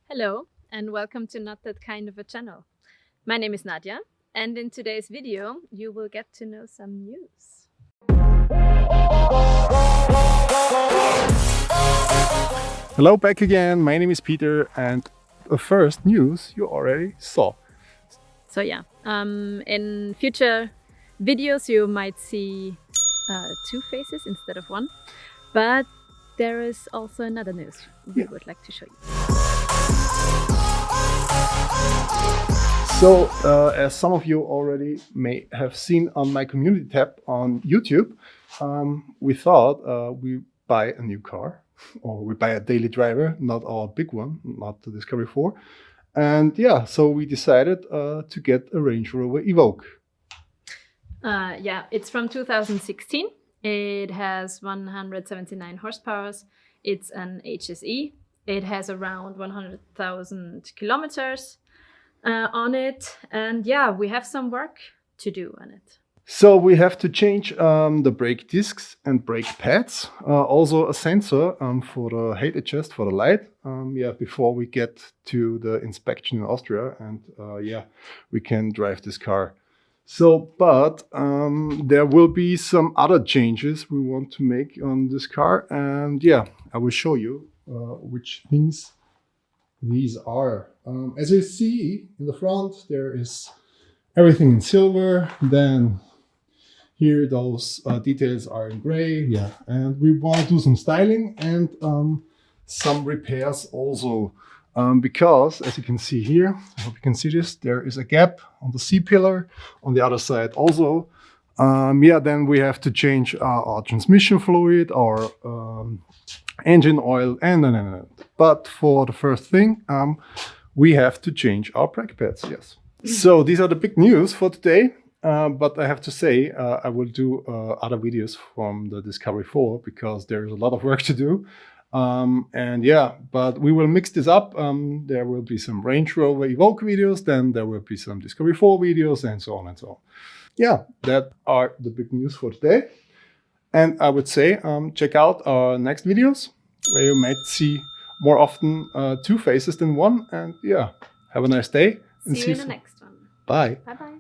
Hello and welcome to Not That Kind of a Channel. My name is Nadia and in today's video you will get to know some news. Hello, back again. My name is Peter and the first news you already saw. So in future videos you might see two faces instead of one, but there is also another news we would like to show you. So, as some of you already may have seen on my community tab on YouTube, we thought we buy a new car, or we buy a daily driver, not our big one, not the Discovery 4. And so we decided to get a Range Rover Evoque. It's from 2016. It has 179 horsepower. It's an HSE. It has around 100,000 kilometers on it. And we have some work to do on it. So we have to change the brake discs and brake pads. Also a sensor for the height adjust for the light. Before we get to the inspection in Austria. And we can drive this car. So, but there will be some other changes we want to make on this car. And I will show you which things these are. As you see in the front, there is everything in silver. Then here those details are in gray. And we want to do some styling and some repairs also. Because, as you can see here, I hope you can see this, there is a gap on the C-pillar, on the other side also. Then we have to change our transmission fluid, our engine oil, and. But for the first thing, we have to change our brake pads, yes. So these are the big news for today. But I have to say, I will do other videos from the Discovery 4 because there is a lot of work to do. But we will mix this up. There will be some Range Rover Evoque videos, then there will be some Discovery 4 videos, and so on and so on. That are the big news for today. And I would say, check out our next videos, where you might see more often two faces than one. And have a nice day. And see you in the next one. Bye. Bye-bye.